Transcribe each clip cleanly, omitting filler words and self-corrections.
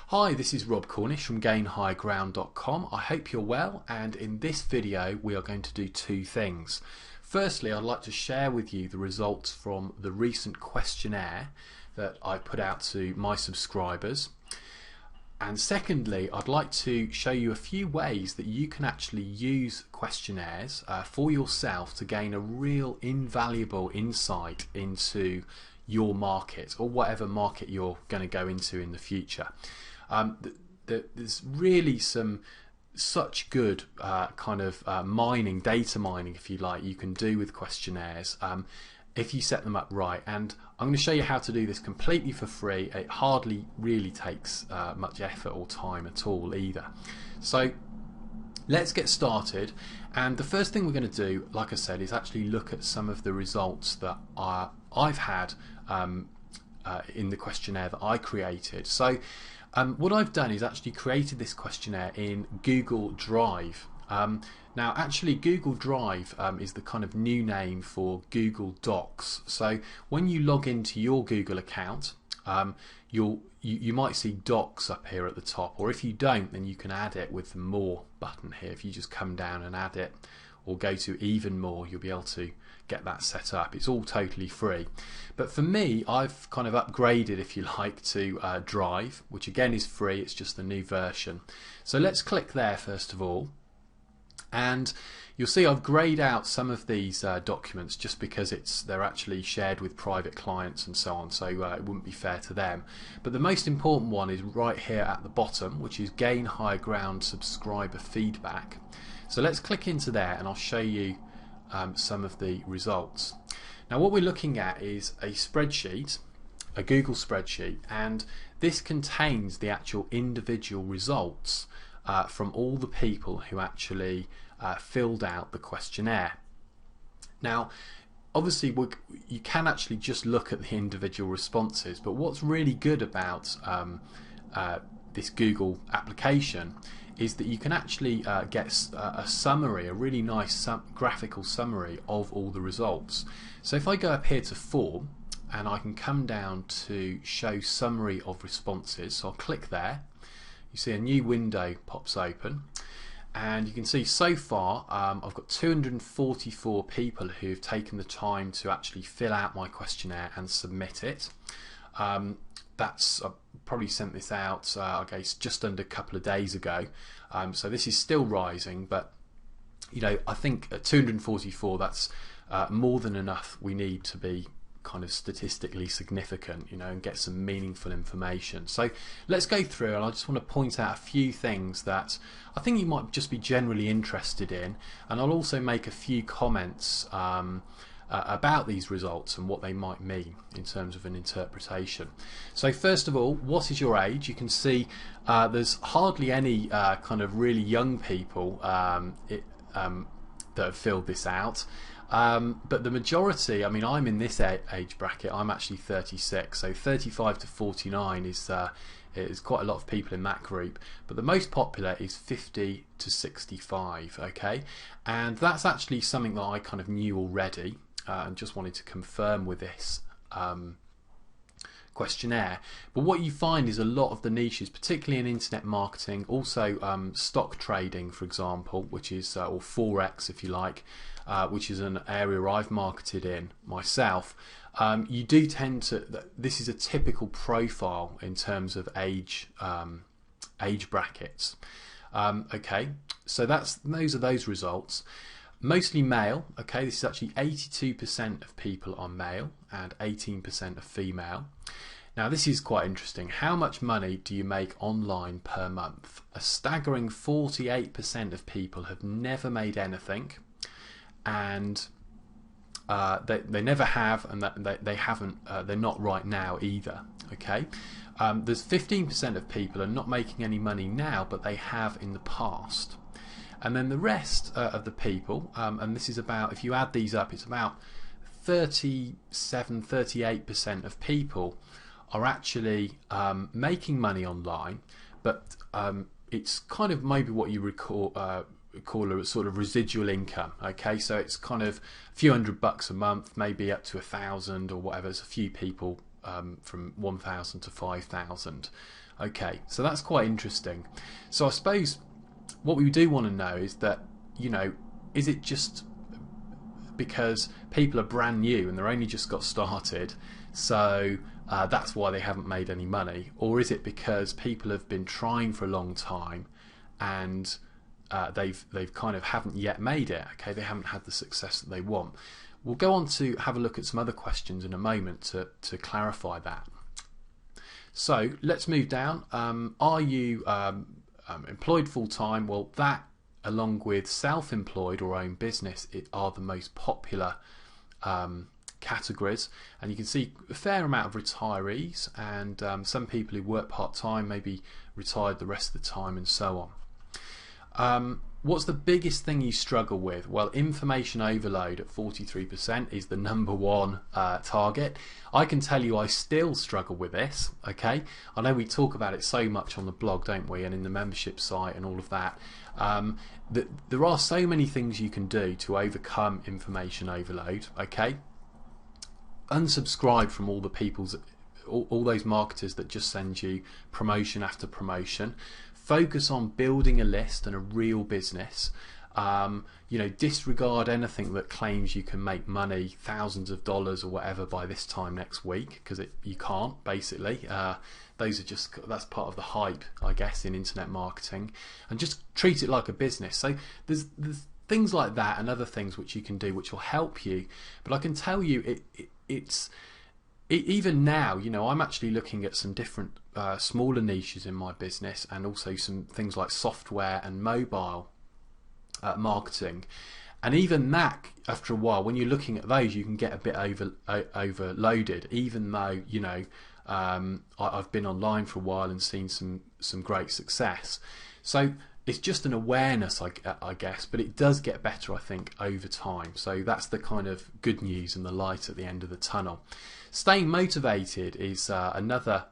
Hi, this is Rob Cornish from GainHighGround.com. I hope you're well, and in this video we are going to do two things. Firstly, I'd like to share with you the results from the recent questionnaire that I put out to my subscribers. And secondly, I'd like to show you a few ways that you can actually use questionnaires for yourself to gain a real invaluable insight into your market or whatever market you're going to go into in the future. There's really such good data mining, if you like, you can do with questionnaires if you set them up right. And I'm going to show you how to do this completely for free. It hardly really takes much effort or time at all either. So let's get started, and the first thing we're going to do, like I said, is actually look at some of the results that I've had in the questionnaire that I created. So what I've done is actually created this questionnaire in Google Drive. Now actually Google Drive is the kind of new name for Google Docs. So when you log into your Google account, you might see Docs up here at the top, or if you don't, then you can add it with the More button here. If you just come down and add it or go to Even More, you'll be able to get that set up. It's all totally free. But for me, I've kind of upgraded, if you like, to Drive, which again is free. It's just the new version. So let's click there first of all, and you'll see I've grayed out some of these documents just because they're actually shared with private clients and so on, so it wouldn't be fair to them. But the most important one is right here at the bottom, which is Gain High Ground subscriber feedback. So let's click into there and I'll show you some of the results. Now what we're looking at is a spreadsheet, a Google spreadsheet, and this contains the actual individual results from all the people who actually filled out the questionnaire. Now obviously you can actually just look at the individual responses, but what's really good about this Google application is that you can actually get a summary, a really nice graphical summary of all the results. So if I go up here to Form, and I can come down to Show Summary of Responses, so I'll click there. You see a new window pops open, and you can see so far I've got 244 people who've taken the time to actually fill out my questionnaire and submit it. I probably sent this out I guess just under a couple of days ago, so this is still rising, but you know, I think at 244 that's more than enough we need to be kind of statistically significant, you know, and get some meaningful information. So let's go through, and I just want to point out a few things that I think you might just be generally interested in, and I'll also make a few comments about these results and what they might mean in terms of an interpretation. So first of all, what is your age? You can see there's hardly any kind of really young people that have filled this out, but the majority, I mean, I'm in this age bracket, I'm actually 36, so 35 to 49 is quite a lot of people in that group, but the most popular is 50 to 65, okay, and that's actually something that I kind of knew already and just wanted to confirm with this questionnaire. But what you find is a lot of the niches, particularly in internet marketing, also stock trading, for example, which is or forex, if you like, which is an area I've marketed in myself. You do tend to, this is a typical profile in terms of age brackets. Okay, so those are those results. Mostly male, okay, this is actually 82% of people are male and 18% are female. Now this is quite interesting. How much money do you make online per month? A staggering 48% of people have never made anything, and they never have, and they haven't, they're not right now either, okay. There's 15% of people are not making any money now, but they have in the past. And then the rest of the people, and this is about, if you add these up, it's about 38% of people are actually making money online, but it's kind of maybe what you would call a sort of residual income. Okay, so it's kind of a few $100 a month, maybe up to 1,000 or whatever. There's a few people from 1,000 to 5,000. Okay, so that's quite interesting. So I suppose what we do want to know is that, is it just because people are brand new and they're only just got started, so that's why they haven't made any money? Or is it because people have been trying for a long time and they've kind of haven't yet made it? Okay, they haven't had the success that they want. We'll go on to have a look at some other questions in a moment to clarify that. So let's move down. Are you employed full-time? Well, that, along with self-employed or own business, are the most popular categories. And you can see a fair amount of retirees and some people who work part-time, maybe retired the rest of the time, and so on. What's the biggest thing you struggle with? Well, information overload at 43% is the number one target. I can tell you I still struggle with this, okay? I know we talk about it so much on the blog, don't we, and in the membership site and all of that. That there are so many things you can do to overcome information overload, okay? Unsubscribe from all the all those marketers that just send you promotion after promotion. Focus on building a list and a real business. Disregard anything that claims you can make money, thousands of dollars or whatever by this time next week, because you can't, basically. That's part of the hype, I guess, in internet marketing. And just treat it like a business. So there's things like that and other things which you can do which will help you. But I can tell you even now, I'm actually looking at some different smaller niches in my business, and also some things like software and mobile marketing. And even that, after a while, when you're looking at those, you can get a bit overloaded, even though I've been online for a while and seen some great success. So it's just an awareness, I guess, but it does get better, I think, over time. So that's the kind of good news and the light at the end of the tunnel. Staying motivated is another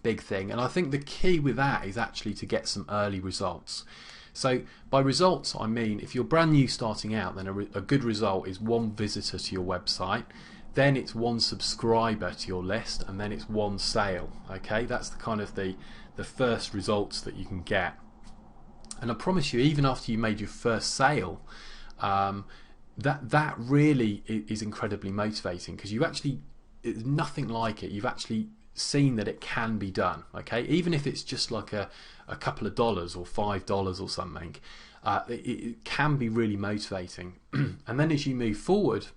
big thing, and I think the key with that is actually to get some early results. So by results, I mean if you're brand new starting out, then a good result is one visitor to your website, then it's one subscriber to your list, and then it's one sale. Okay, that's the kind of the first results that you can get. And I promise you, even after you made your first sale, that really is incredibly motivating, because it's nothing like it. You've actually seen that it can be done. Okay, even if it's just like a couple of dollars or $5 or something, it can be really motivating. And then as you move forward,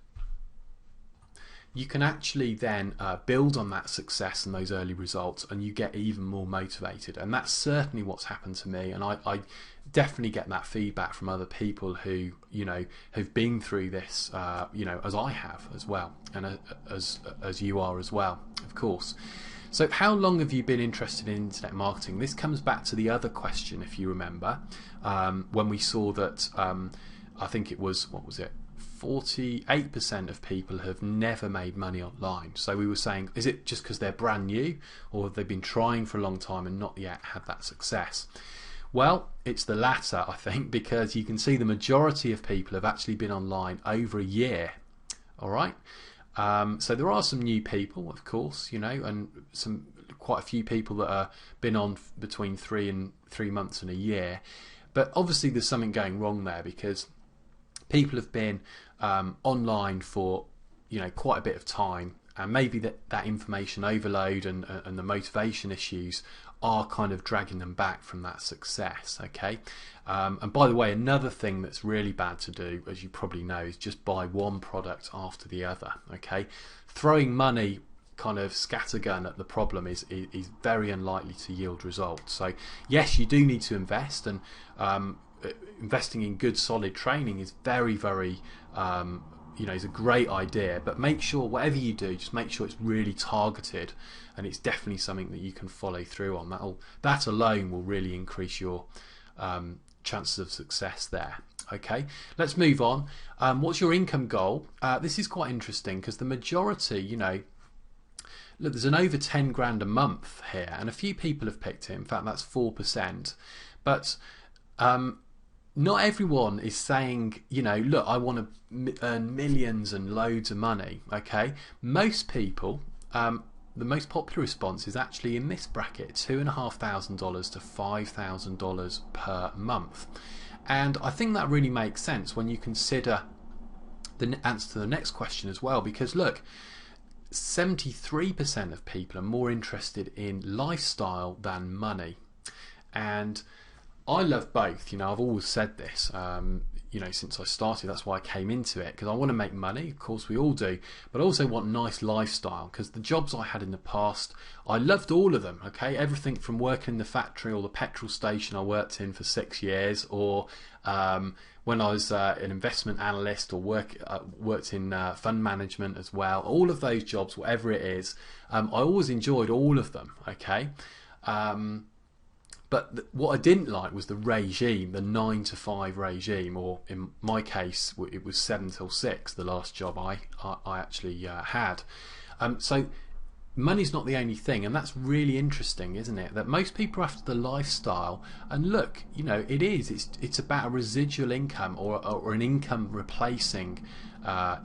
you can actually then build on that success and those early results, and you get even more motivated. And that's certainly what's happened to me, and I definitely get that feedback from other people who have been through this, as I have as well, and as you are as well, of course. So how long have you been interested in internet marketing? This comes back to the other question, if you remember, when we saw that I think it was, 48% of people have never made money online. So we were saying, is it just because they're brand new, or have they been trying for a long time and not yet had that success? Well, it's the latter, I think, because you can see the majority of people have actually been online over a year. All right. So there are some new people, of course, and quite a few people that are been on between 3 months and a year. But obviously there's something going wrong there, because people have been online for quite a bit of time, and maybe that information overload and the motivation issues are kind of dragging them back from that success. Okay, and by the way, another thing that's really bad to do, as you probably know, is just buy one product after the other. Okay, throwing money kind of scattergun at the problem is very unlikely to yield results. So yes, you do need to invest, and investing in good solid training is very, very is a great idea, but make sure whatever you do, just make sure it's really targeted, and it's definitely something that you can follow through on. That alone will really increase your chances of success there. Okay, let's move on. What's your income goal? This is quite interesting, because the majority, look, there's an over 10 grand a month here, and a few people have picked it. In fact, that's 4%. But not everyone is saying, look, I want to earn millions and loads of money. Okay, most people the most popular response is actually in this bracket, $2,500 to $5,000 per month. And I think that really makes sense when you consider the answer to the next question as well, because look, 73% of people are more interested in lifestyle than money. And I love both. I've always said this, since I started. That's why I came into it, because I want to make money, of course we all do, but I also want nice lifestyle, because the jobs I had in the past, I loved all of them, okay? Everything from working in the factory or the petrol station I worked in for 6 years, or when I was an investment analyst, or worked in fund management as well. All of those jobs, whatever it is, I always enjoyed all of them, okay? But what I didn't like was the regime, the 9 to 5 regime, or in my case, it was 7 till 6, the last job I actually had. So money's not the only thing, and that's really interesting, isn't it? That most people are after the lifestyle, and look, it is. It's about a residual income, or an income replacing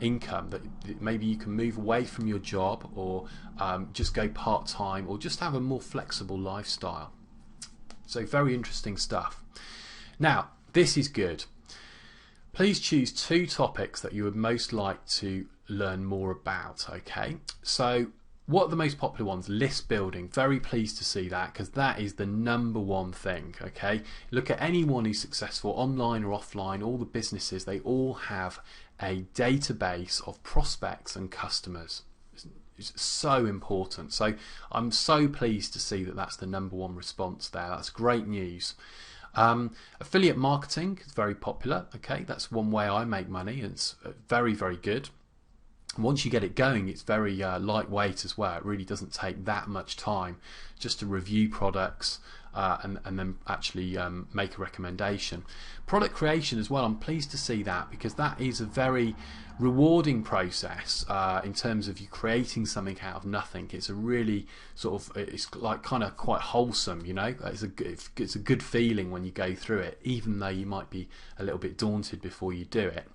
income, that maybe you can move away from your job, or just go part-time, or just have a more flexible lifestyle. So very interesting stuff. Now, this is good. Please choose 2 topics that you would most like to learn more about, okay? So what are the most popular ones? List building. Very pleased to see that, because that is the #1 thing, okay? Look at anyone who's successful, online or offline, all the businesses, they all have a database of prospects and customers. It's so important. So I'm so pleased to see that that's the #1 response there. That's great news. Affiliate marketing is very popular. Okay, that's one way I make money. It's very, very good. Once you get it going, it's very lightweight as well. It really doesn't take that much time just to review products and then actually make a recommendation. Product creation as well, I'm pleased to see that, because that is a very rewarding process in terms of you creating something out of nothing. It's a really it's like kind of quite wholesome, it's a good feeling when you go through it, even though you might be a little bit daunted before you do it.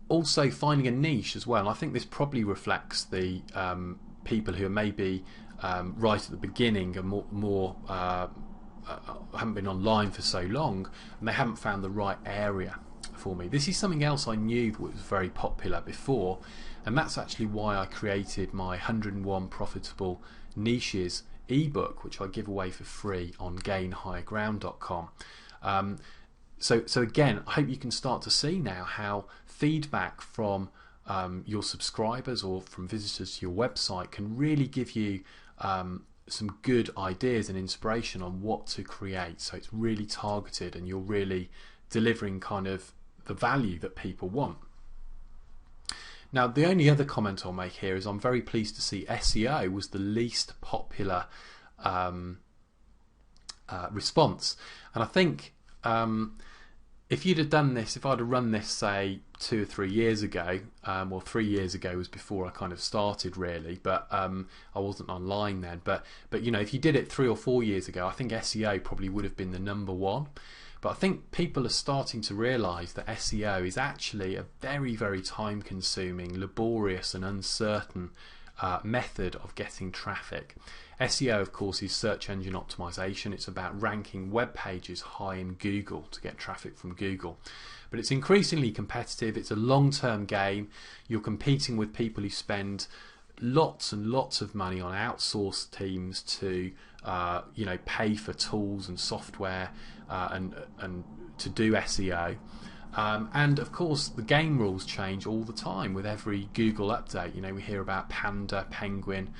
Also finding a niche as well. I think this probably reflects the people who are maybe right at the beginning and more haven't been online for so long, and they haven't found the right area for me. This is something else I knew was very popular before, and that's actually why I created my 101 Profitable Niches ebook, which I give away for free on gainhigherground.com. So again, I hope you can start to see now how feedback from your subscribers or from visitors to your website can really give you some good ideas and inspiration on what to create. So it's really targeted, and you're really delivering kind of the value that people want. Now, the only other comment I'll make here is I'm very pleased to see SEO was the least popular response. And I think if you'd have done this, if I'd have run this, say, 2 or 3 years ago, well, 3 years ago was before I kind of started really, but I wasn't online then. But if you did it 3 or 4 years ago, I think SEO probably would have been the #1. But I think people are starting to realise that SEO is actually a very, very time-consuming, laborious and uncertain method of getting traffic. SEO, of course, is search engine optimization. It's about ranking web pages high in Google to get traffic from Google. But it's increasingly competitive. It's a long-term game. You're competing with people who spend lots and lots of money on outsourced teams to pay for tools and software and to do SEO. And of course the game rules change all the time with every Google update. We hear about Panda, Penguin.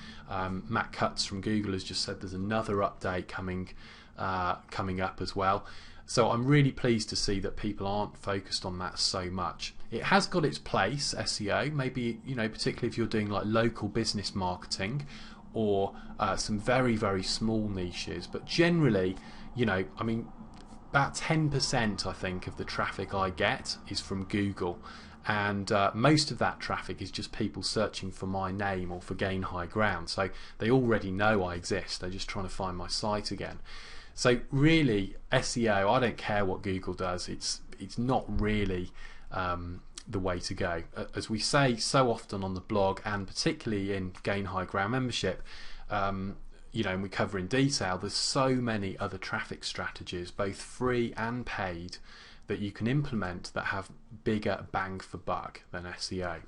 Matt Cutts from Google has just said there's another update coming up as well. So I'm really pleased to see that people aren't focused on that so much. It has got its place, SEO, maybe, particularly if you're doing like local business marketing or some very, very small niches. But generally, about 10% I think of the traffic I get is from Google, and most of that traffic is just people searching for my name or for Gain High Ground. So they already know I exist, they're just trying to find my site again. So really, SEO, I don't care what Google does, it's not really the way to go. As we say so often on the blog, and particularly in Gain High Ground membership, you know, and we cover in detail, there's so many other traffic strategies, both free and paid, that you can implement that have bigger bang for buck than SEO.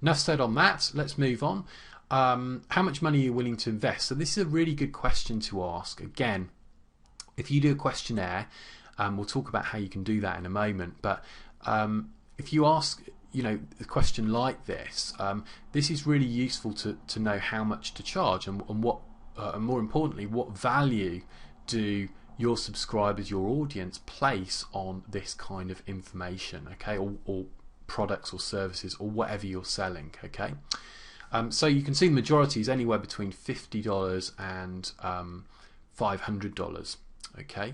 Enough said on that, let's move on. How much money are you willing to invest? So this is a really good question to ask. Again, if you do a questionnaire, we'll talk about how you can do that in a moment, but if you ask, you know, a question like this, this is really useful to know how much to charge, and what, and more importantly, what value do your subscribers, your audience, place on this kind of information, okay, or products or services or whatever you're selling, okay. So you can see the majority is anywhere between $50 and $500, okay.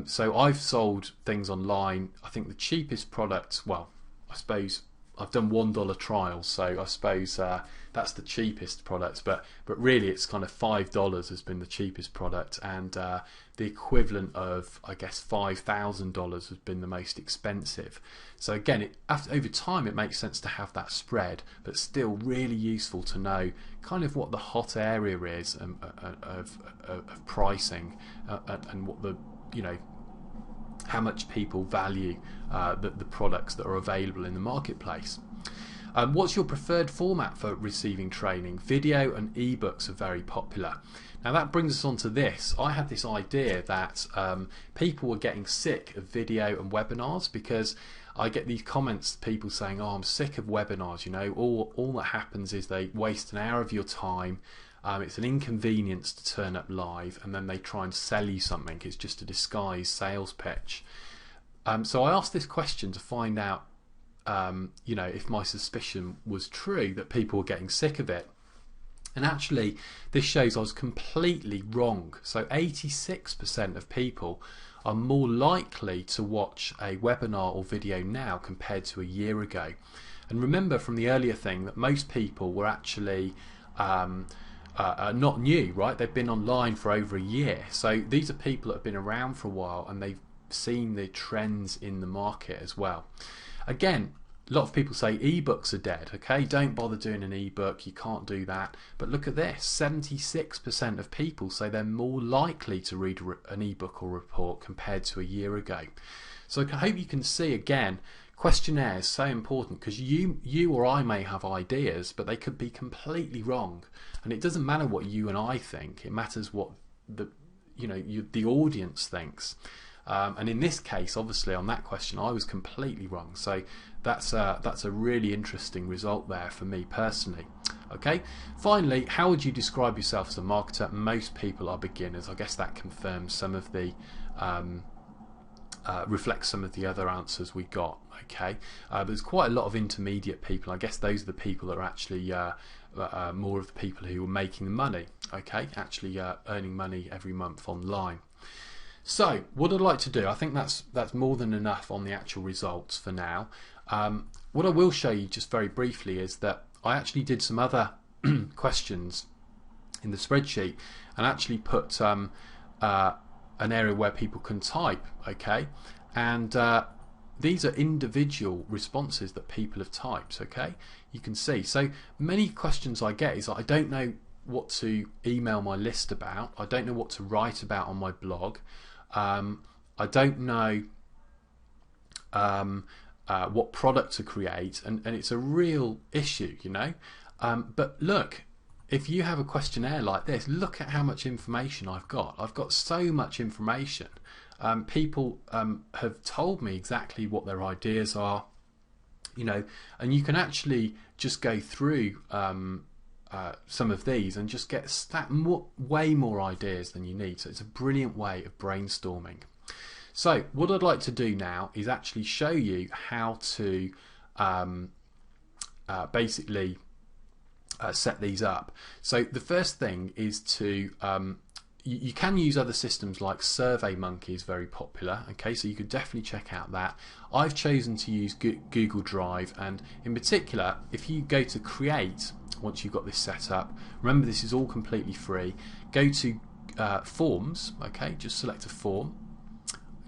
So I've sold things online. I think the cheapest product, well, I suppose I've done $1 trials, so I suppose that's the cheapest product, but really it's kind of $5 has been the cheapest product, and the equivalent of, I guess, $5,000 has been the most expensive. So again, over time it makes sense to have that spread, but still really useful to know kind of what the hot area is of pricing, and what the, you know, how much people value the products that are available in the marketplace. What's your preferred format for receiving training? Video and ebooks are very popular. Now that brings us on to this. I had this idea that people were getting sick of video and webinars, because I get these comments, people saying, oh, I'm sick of webinars, you know, all that happens is they waste an hour of your time. It's an inconvenience to turn up live, and then they try and sell you something. It's just a disguised sales pitch. So I asked this question to find out, you know, if my suspicion was true, that people were getting sick of it. And actually, this shows I was completely wrong. So 86% of people are more likely to watch a webinar or video now compared to a year ago. And remember from the earlier thing that most people were actually not new, right? They've been online for over a year. So these are people that have been around for a while, and they've seen the trends in the market as well. Again, a lot of people say ebooks are dead, okay, don't bother doing an ebook, you can't do that. But look at this, 76% of people say they're more likely to read an ebook or report compared to a year ago. So I hope you can see, again, questionnaire is so important, because you or I may have ideas, but they could be completely wrong. And it doesn't matter what you and I think, it matters what the audience thinks. And in this case, obviously on that question, I was completely wrong. So that's a really interesting result there for me personally. Okay. Finally, how would you describe yourself as a marketer? Most people are beginners. I guess that confirms some of the reflects some of the other answers we got. Okay. There's quite a lot of intermediate people. I guess those are the people that are actually more of the people who are making the money. Okay, actually earning money every month online. So what I'd like to do, I think that's more than enough on the actual results for now. What I will show you just very briefly is that I actually did some other questions in the spreadsheet, and actually put an area where people can type, okay, and these are individual responses that people have typed, okay, you can see. So many questions I get is I don't know what to email my list about, I don't know what to write about on my blog, I don't know what product to create, and it's a real issue, you know. But look, if you have a questionnaire like this, look at how much information I've got. I've got so much information. People have told me exactly what their ideas are, you know, and you can actually just go through some of these and just get way more ideas than you need. So it's a brilliant way of brainstorming. So what I'd like to do now is actually show you how to basically set these up. So the first thing is to you can use other systems like SurveyMonkey is very popular, okay, so you could definitely check out that. I've chosen to use Google Drive, and in particular if you go to create, once you've got this set up, remember this is all completely free, go to forms, okay, just select a form,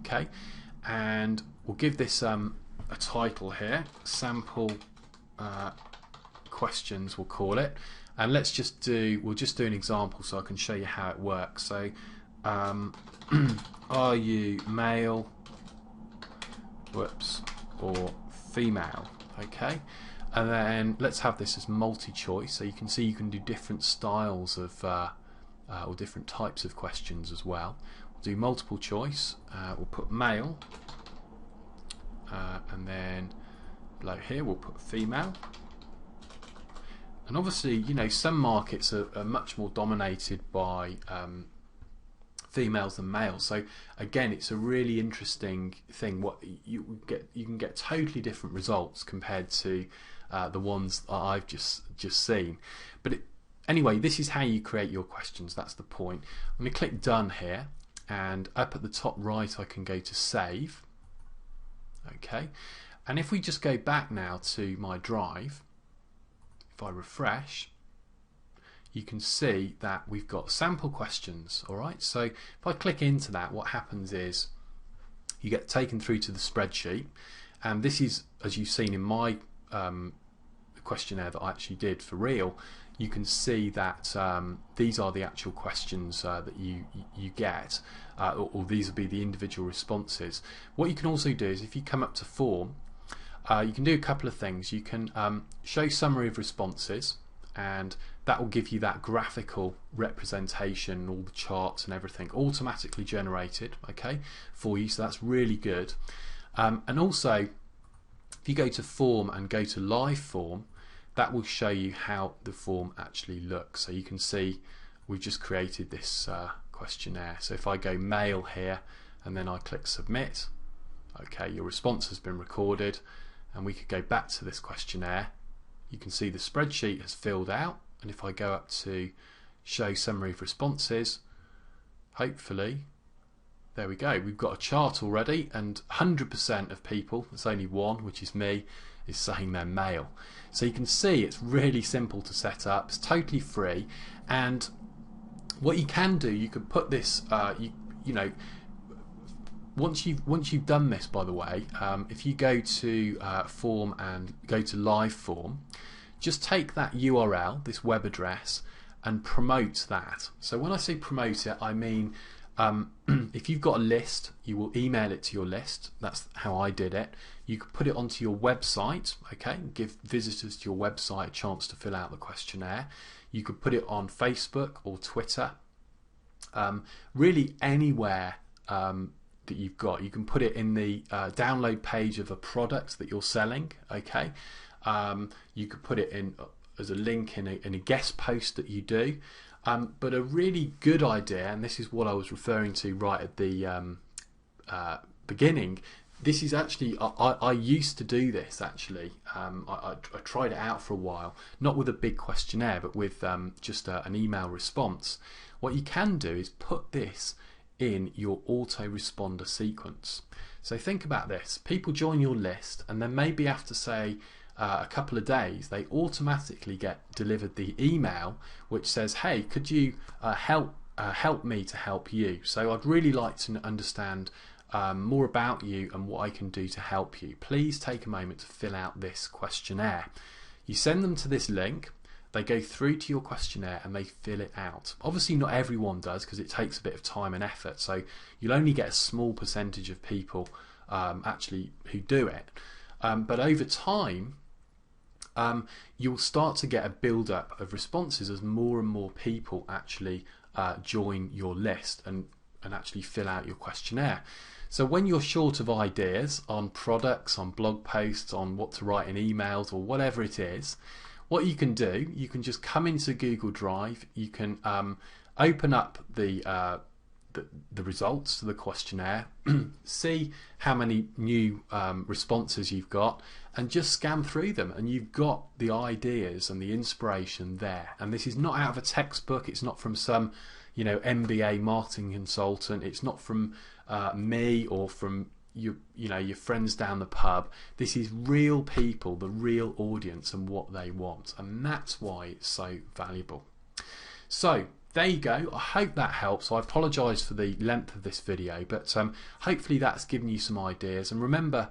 okay, and we'll give this a title here, sample questions we'll call it, and we'll just do an example so I can show you how it works. So are you male, or female? Okay, and then let's have this as multi-choice, so you can see you can do different styles of or different types of questions as well. We'll do multiple choice, we'll put male, and then below here we'll put female. And obviously, you know, some markets are much more dominated by females than males. So again, it's a really interesting thing. What you can get totally different results compared to the ones that I've just seen. But anyway, this is how you create your questions. That's the point. I'm going to click done here, and up at the top right I can go to save. Okay, and if we just go back now to my drive, if I refresh, you can see that we've got sample questions. Alright, so if I click into that, what happens is you get taken through to the spreadsheet, and this is, as you've seen in my questionnaire that I actually did for real, you can see that these are the actual questions that you get, or these will be the individual responses. What you can also do is, if you come up to form, you can do a couple of things. You can show summary of responses, and that will give you that graphical representation, all the charts and everything automatically generated, okay, for you. So that's really good. And also, if you go to form and go to live form, that will show you how the form actually looks. So you can see we've just created this questionnaire. So if I go male here and then I click submit, okay, your response has been recorded, and we could go back to this questionnaire. You can see the spreadsheet has filled out, and if I go up to show summary of responses, hopefully, there we go, we've got a chart already, and 100% of people, there's only one, which is me, is saying they're male. So you can see it's really simple to set up, it's totally free, and what you can do, you could put this, you know, once you've done this, by the way, if you go to form and go to live form, just take that URL, this web address, and promote that. So when I say promote it, I mean if you've got a list, you will email it to your list. That's how I did it. You could put it onto your website, okay, give visitors to your website a chance to fill out the questionnaire. You could put it on Facebook or Twitter, really anywhere that you've got. You can put it in the download page of a product that you're selling, okay. You could put it in as a link in a guest post that you do, but a really good idea, and this is what I was referring to right at the beginning, this is actually, I used to do this actually. I tried it out for a while, not with a big questionnaire, but with just an email response. What you can do is put this in your autoresponder sequence. So think about this. People join your list, and then maybe after, say, a couple of days, they automatically get delivered the email which says, hey, could you help me to help you? So I'd really like to understand more about you and what I can do to help you. Please take a moment to fill out this questionnaire. You send them to this link, they go through to your questionnaire and they fill it out. Obviously not everyone does, because it takes a bit of time and effort, so you'll only get a small percentage of people actually who do it, but over time you'll start to get a build-up of responses as more and more people actually join your list and actually fill out your questionnaire. So when you're short of ideas on products, on blog posts, on what to write in emails or whatever it is, what you can do, you can just come into Google Drive, you can open up the results to the questionnaire, see how many new responses you've got, and just scan through them, and you've got the ideas and the inspiration there. And this is not out of a textbook, it's not from some, you know, MBA marketing consultant, it's not from me or from your friends down the pub. This is real people, the real audience, and what they want, and that's why it's so valuable. So there you go. I hope that helps. I apologise for the length of this video, but hopefully that's given you some ideas. And remember,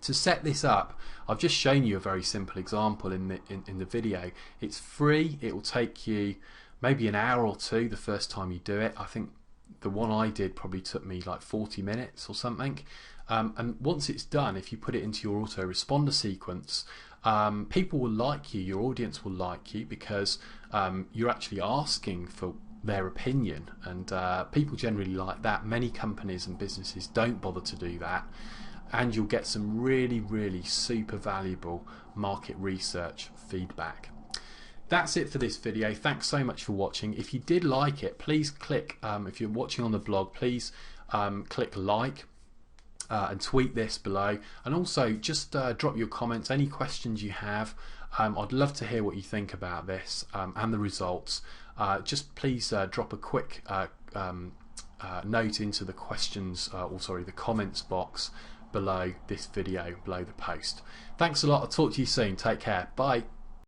To set this up, I've just shown you a very simple example in the video. It's free. It will take you maybe an hour or two the first time you do it. I think the one I did probably took me like 40 minutes or something. And once it's done, if you put it into your autoresponder sequence, people will like you, your audience will like you, because you're actually asking for their opinion, and people generally like that. Many companies and businesses don't bother to do that, and you'll get some really super valuable market research feedback. That's it for this video. Thanks so much for watching. If you did like it, please click, if you're watching on the blog, please click like and tweet this below, and also just drop your comments, any questions you have. I'd love to hear what you think about this and the results. Just please drop a quick note into the questions, the comments box below this video, below the post. Thanks a lot. I'll talk to you soon. Take care. Bye.